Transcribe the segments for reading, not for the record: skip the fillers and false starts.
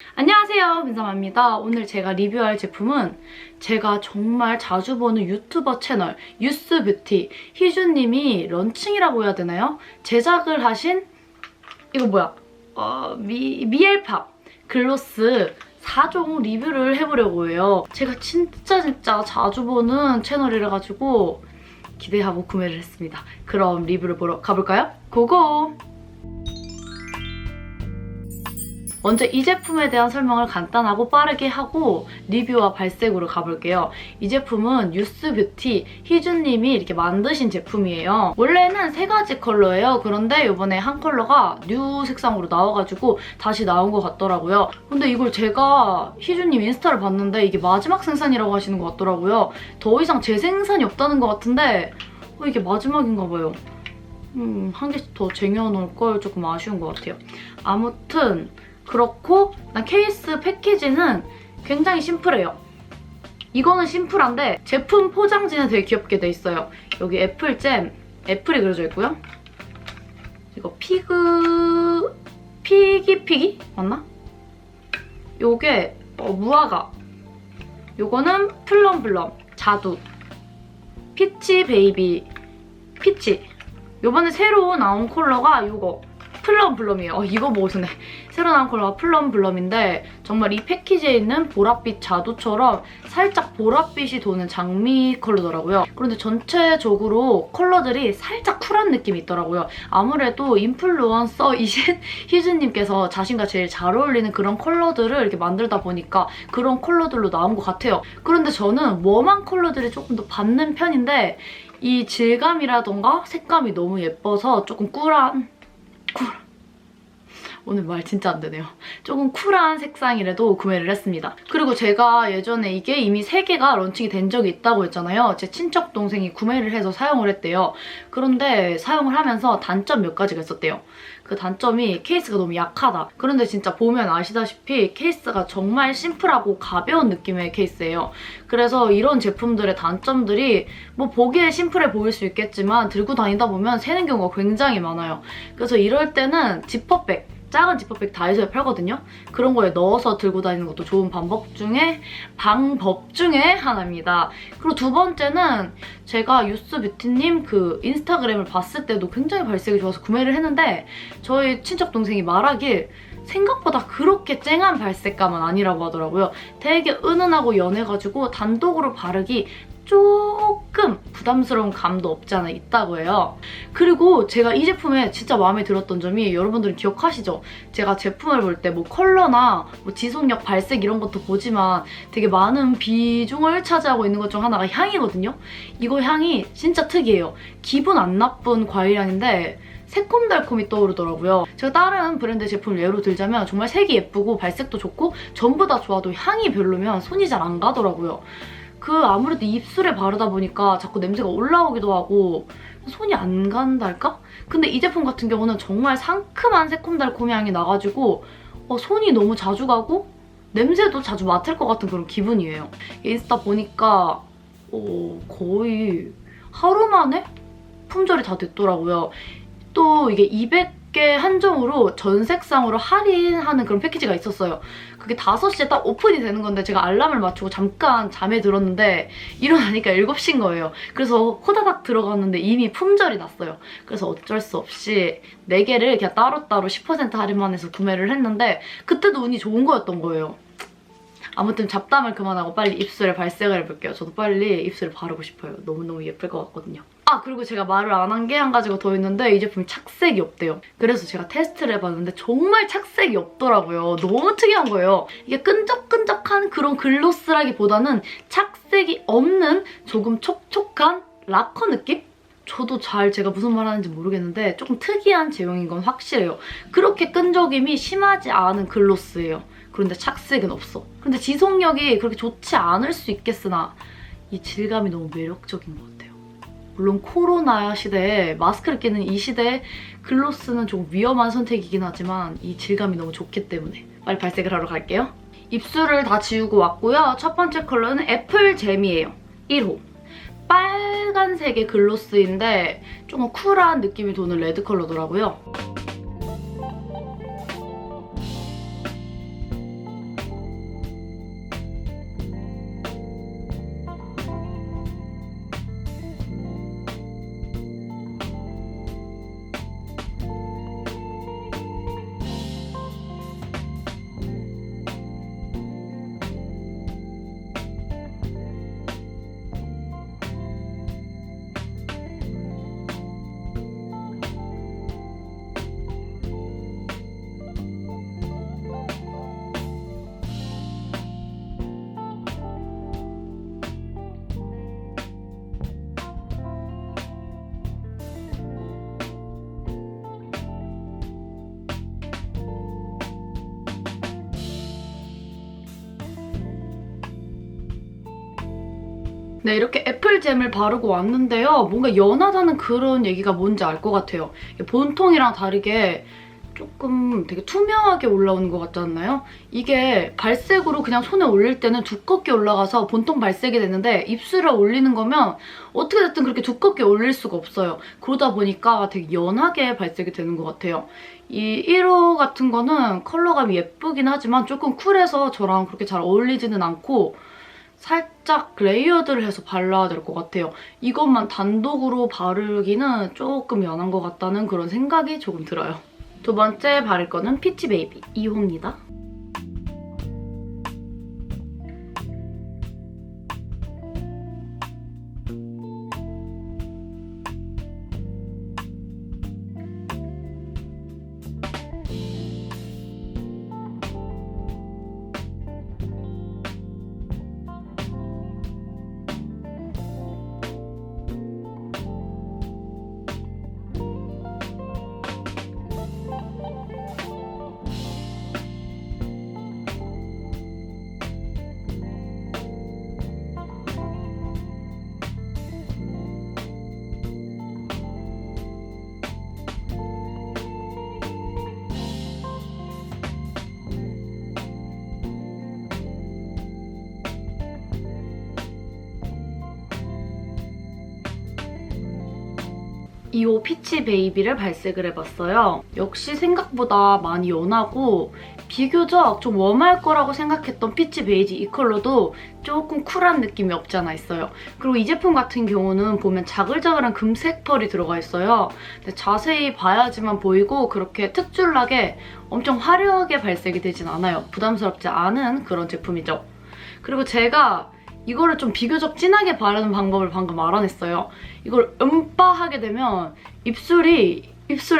안녕하세요, 민서마입니다. 오늘 제가 리뷰할 제품은 제가 정말 자주 보는 유튜버 채널 유스뷰티 희주님이 런칭이라고 해야 되나요? 제작을 하신 이거 뭐야? 미엘팝 글로스 4종 리뷰를 해보려고 해요. 제가 진짜 자주 보는 채널이라 가지고 기대하고 구매를 했습니다. 그럼 리뷰를 보러 가볼까요? 고고! 먼저 이 제품에 대한 설명을 간단하고 빠르게 하고 리뷰와 발색으로 가볼게요. 이 제품은 유스뷰티 희주님이 이렇게 만드신 제품이에요. 원래는 3가지 컬러예요. 그런데 이번에 한 컬러가 뉴 색상으로 나와가지고 다시 나온 것 같더라고요. 근데 이걸 제가 희주님 인스타를 봤는데 이게 마지막 생산이라고 하시는 것 같더라고요. 더 이상 재생산이 없다는 것 같은데 이게 마지막인가 봐요. 한 개씩 더 쟁여놓을 걸 조금 아쉬운 것 같아요. 아무튼 그렇고 난 케이스 패키지는 굉장히 심플해요. 이거는 심플한데 제품 포장지는 되게 귀엽게 돼 있어요. 여기 애플잼, 애플이 그려져 있고요. 이거 피기 맞나? 요게 무화과, 요거는 플럼블럼, 자두, 피치 베이비, 피치. 요번에 새로 나온 컬러가 요거 플럼블럼이에요. 이거 보고 전에 새로 나온 컬러가 플럼블럼인데 정말 이 패키지에 있는 보랏빛 자두처럼 살짝 보랏빛이 도는 장미 컬러더라고요. 그런데 전체적으로 컬러들이 살짝 쿨한 느낌이 있더라고요. 아무래도 인플루언서이신 희주님께서 자신과 제일 잘 어울리는 그런 컬러들을 이렇게 만들다 보니까 그런 컬러들로 나온 것 같아요. 그런데 저는 웜한 컬러들이 조금 더 받는 편인데 이 질감이라던가 색감이 너무 예뻐서 조금 오늘 말 진짜 안 되네요. 조금 쿨한 색상이라도 구매를 했습니다. 그리고 제가 예전에 이게 이미 3개가 런칭이 된 적이 있다고 했잖아요. 제 친척 동생이 구매를 해서 사용을 했대요. 그런데 사용을 하면서 단점 몇 가지가 있었대요. 그 단점이 케이스가 너무 약하다. 그런데 진짜 보면 아시다시피 케이스가 정말 심플하고 가벼운 느낌의 케이스예요. 그래서 이런 제품들의 단점들이 뭐 보기에 심플해 보일 수 있겠지만 들고 다니다 보면 새는 경우가 굉장히 많아요. 그래서 이럴 때는 지퍼백, 작은 지퍼백 다이소에 팔거든요. 그런 거에 넣어서 들고 다니는 것도 좋은 방법 중에 하나입니다. 그리고 두 번째는 제가 유스뷰티님 그 인스타그램을 봤을 때도 굉장히 발색이 좋아서 구매를 했는데 저희 친척 동생이 말하길 생각보다 그렇게 쨍한 발색감은 아니라고 하더라고요. 되게 은은하고 연해가지고 단독으로 바르기 조금 부담스러운 감도 없지 않아 있다고 해요. 그리고 제가 이 제품에 진짜 마음에 들었던 점이 여러분들은 기억하시죠? 제가 제품을 볼 때 뭐 컬러나 뭐 지속력, 발색 이런 것도 보지만 되게 많은 비중을 차지하고 있는 것 중 하나가 향이거든요? 이거 향이 진짜 특이해요. 기분 안 나쁜 과일향인데 새콤달콤이 떠오르더라고요. 제가 다른 브랜드 제품을 예로 들자면 정말 색이 예쁘고 발색도 좋고 전부 다 좋아도 향이 별로면 손이 잘 안 가더라고요. 아무래도 입술에 바르다 보니까 자꾸 냄새가 올라오기도 하고 손이 안 간달까? 근데 이 제품 같은 경우는 정말 상큼한 새콤달콤 향이 나가지고 손이 너무 자주 가고 냄새도 자주 맡을 것 같은 그런 기분이에요. 인스타 보니까 거의 하루 만에 품절이 다 됐더라고요. 또 이게 200개 한정으로 전 색상으로 할인하는 그런 패키지가 있었어요. 그게 5시에 딱 오픈이 되는 건데 제가 알람을 맞추고 잠깐 잠에 들었는데 일어나니까 7시인 거예요. 그래서 호다닥 들어갔는데 이미 품절이 났어요. 그래서 어쩔 수 없이 4개를 그냥 따로따로 10% 할인만 해서 구매를 했는데 그때도 운이 좋은 거였던 거예요. 아무튼 잡담을 그만하고 빨리 입술에 발색을 해볼게요. 저도 빨리 입술을 바르고 싶어요. 너무너무 예쁠 것 같거든요. 그리고 제가 말을 안 한 게 한 가지가 더 있는데 이 제품이 착색이 없대요. 그래서 제가 테스트를 해봤는데 정말 착색이 없더라고요. 너무 특이한 거예요. 이게 끈적끈적한 그런 글로스라기보다는 착색이 없는 조금 촉촉한 라커 느낌? 저도 제가 무슨 말 하는지 모르겠는데 조금 특이한 제형인 건 확실해요. 그렇게 끈적임이 심하지 않은 글로스예요. 그런데 착색은 없어. 근데 지속력이 그렇게 좋지 않을 수 있겠으나 이 질감이 너무 매력적인 것 같아요. 물론 코로나 시대에 마스크를 끼는 이 시대에 글로스는 좀 위험한 선택이긴 하지만 이 질감이 너무 좋기 때문에 빨리 발색을 하러 갈게요. 입술을 다 지우고 왔고요. 첫 번째 컬러는 애플잼이에요. 1호. 빨간색의 글로스인데 조금 쿨한 느낌이 도는 레드 컬러더라고요. 네, 이렇게 애플잼을 바르고 왔는데요. 뭔가 연하다는 그런 얘기가 뭔지 알 것 같아요. 본통이랑 다르게 조금 되게 투명하게 올라오는 것 같지 않나요? 이게 발색으로 그냥 손에 올릴 때는 두껍게 올라가서 본통 발색이 되는데 입술에 올리는 거면 어떻게 됐든 그렇게 두껍게 올릴 수가 없어요. 그러다 보니까 되게 연하게 발색이 되는 것 같아요. 이 1호 같은 거는 컬러감이 예쁘긴 하지만 조금 쿨해서 저랑 그렇게 잘 어울리지는 않고 살짝 레이어드를 해서 발라야 될 것 같아요. 이것만 단독으로 바르기는 조금 연한 것 같다는 그런 생각이 조금 들어요. 두 번째 바를 거는 피치 베이비 2호입니다. 이 호 피치 베이비를 발색을 해봤어요. 역시 생각보다 많이 연하고 비교적 좀 웜할 거라고 생각했던 피치 베이지 이 컬러도 조금 쿨한 느낌이 없지 않아 있어요. 그리고 이 제품 같은 경우는 보면 자글자글한 금색 펄이 들어가 있어요. 근데 자세히 봐야지만 보이고 그렇게 특출나게 엄청 화려하게 발색이 되진 않아요. 부담스럽지 않은 그런 제품이죠. 그리고 제가 이거를 좀 비교적 진하게 바르는 방법을 방금 알아냈어요. 이걸 음빠하게 되면 입술에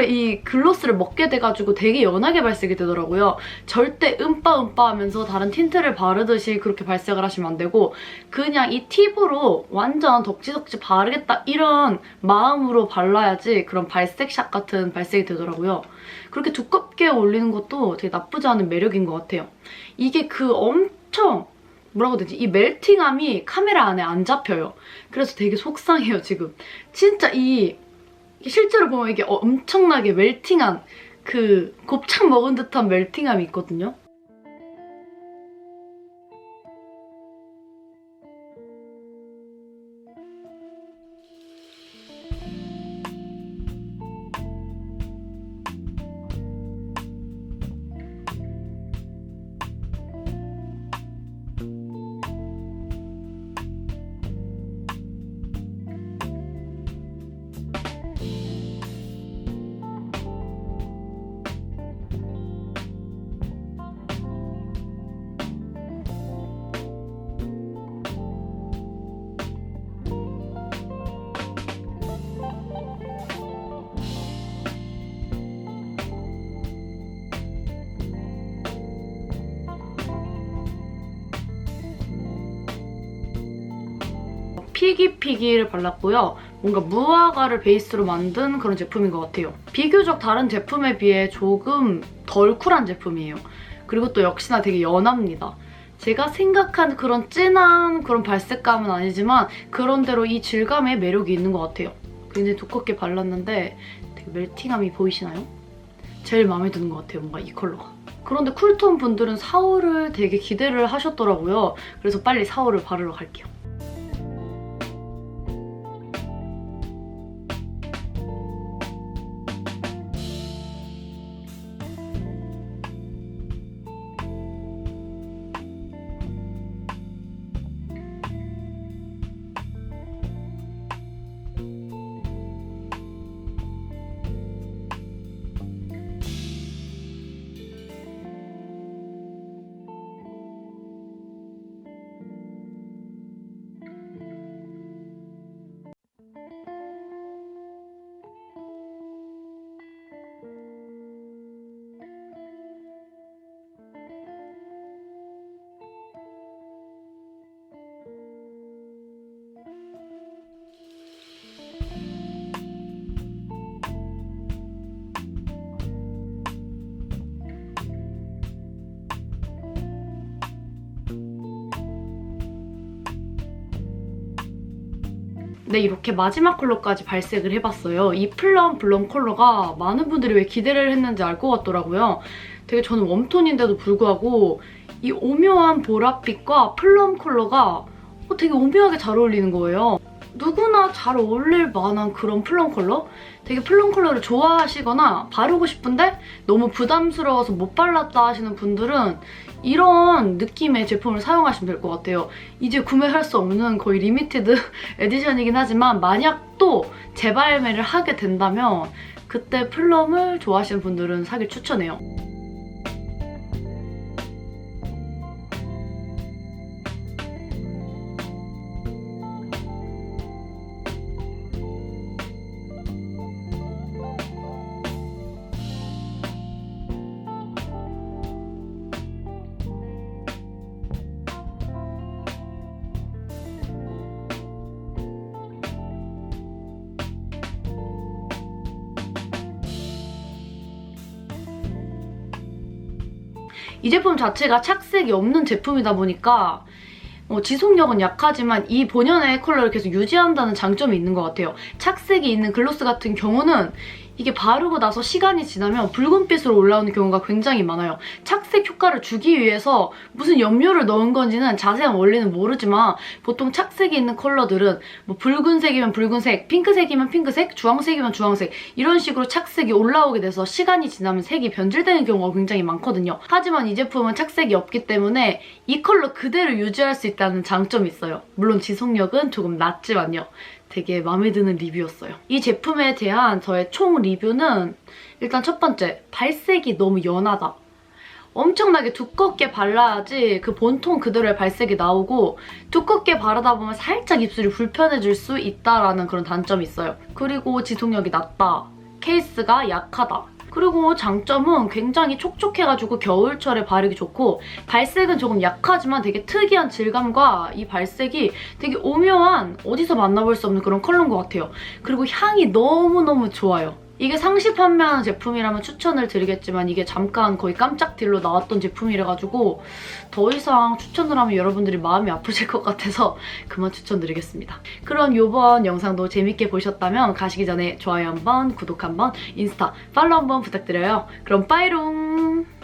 이 글로스를 먹게 돼가지고 되게 연하게 발색이 되더라고요. 절대 음빠 하면서 다른 틴트를 바르듯이 그렇게 발색을 하시면 안 되고 그냥 이 팁으로 완전 덕지덕지 바르겠다 이런 마음으로 발라야지 그런 발색샷 같은 발색이 되더라고요. 그렇게 두껍게 올리는 것도 되게 나쁘지 않은 매력인 것 같아요. 이게 그 엄청 뭐라고 해야 되지? 이 멜팅함이 카메라 안에 안 잡혀요. 그래서 되게 속상해요, 지금. 진짜 실제로 보면 이게 엄청나게 멜팅한 그 곱창 먹은 듯한 멜팅함이 있거든요. 피기피기를 발랐고요. 뭔가 무화과를 베이스로 만든 그런 제품인 것 같아요. 비교적 다른 제품에 비해 조금 덜 쿨한 제품이에요. 그리고 또 역시나 되게 연합니다. 제가 생각한 그런 진한 그런 발색감은 아니지만 그런대로 이 질감에 매력이 있는 것 같아요. 굉장히 두껍게 발랐는데 되게 멜팅함이 보이시나요? 제일 마음에 드는 것 같아요, 뭔가 이 컬러가. 그런데 쿨톤 분들은 4호를 되게 기대를 하셨더라고요. 그래서 빨리 4호를 바르러 갈게요. 네, 이렇게 마지막 컬러까지 발색을 해봤어요. 이 플럼 블럼 컬러가 많은 분들이 왜 기대를 했는지 알 것 같더라고요. 되게 저는 웜톤인데도 불구하고 이 오묘한 보랏빛과 플럼 컬러가 되게 오묘하게 잘 어울리는 거예요. 누구나 잘 어울릴 만한 그런 플럼 컬러? 되게 플럼 컬러를 좋아하시거나 바르고 싶은데 너무 부담스러워서 못 발랐다 하시는 분들은 이런 느낌의 제품을 사용하시면 될 것 같아요. 이제 구매할 수 없는 거의 리미티드 에디션이긴 하지만 만약 또 재발매를 하게 된다면 그때 플럼을 좋아하시는 분들은 사길 추천해요. 이 제품 자체가 착색이 없는 제품이다 보니까 지속력은 약하지만 이 본연의 컬러를 계속 유지한다는 장점이 있는 것 같아요. 착색이 있는 글로스 같은 경우는 이게 바르고 나서 시간이 지나면 붉은빛으로 올라오는 경우가 굉장히 많아요. 착색 효과를 주기 위해서 무슨 염료를 넣은 건지는 자세한 원리는 모르지만 보통 착색이 있는 컬러들은 뭐 붉은색이면 붉은색, 핑크색이면 핑크색, 주황색이면 주황색 이런 식으로 착색이 올라오게 돼서 시간이 지나면 색이 변질되는 경우가 굉장히 많거든요. 하지만 이 제품은 착색이 없기 때문에 이 컬러 그대로 유지할 수 있다는 장점이 있어요. 물론 지속력은 조금 낮지만요. 되게 마음에 드는 리뷰였어요. 이 제품에 대한 저의 총 리뷰는 일단 첫 번째, 발색이 너무 연하다. 엄청나게 두껍게 발라야지 그 본톤 그대로의 발색이 나오고 두껍게 바르다 보면 살짝 입술이 불편해질 수 있다라는 그런 단점이 있어요. 그리고 지속력이 낮다. 케이스가 약하다. 그리고 장점은 굉장히 촉촉해가지고 겨울철에 바르기 좋고 발색은 조금 약하지만 되게 특이한 질감과 이 발색이 되게 오묘한 어디서 만나볼 수 없는 그런 컬러인 것 같아요. 그리고 향이 너무너무 좋아요. 이게 상시 판매하는 제품이라면 추천을 드리겠지만 이게 잠깐 거의 깜짝 딜로 나왔던 제품이라가지고 더 이상 추천을 하면 여러분들이 마음이 아프실 것 같아서 그만 추천드리겠습니다. 그럼 이번 영상도 재밌게 보셨다면 가시기 전에 좋아요 한번, 구독 한번, 인스타 팔로우 한번 부탁드려요. 그럼 빠이롱!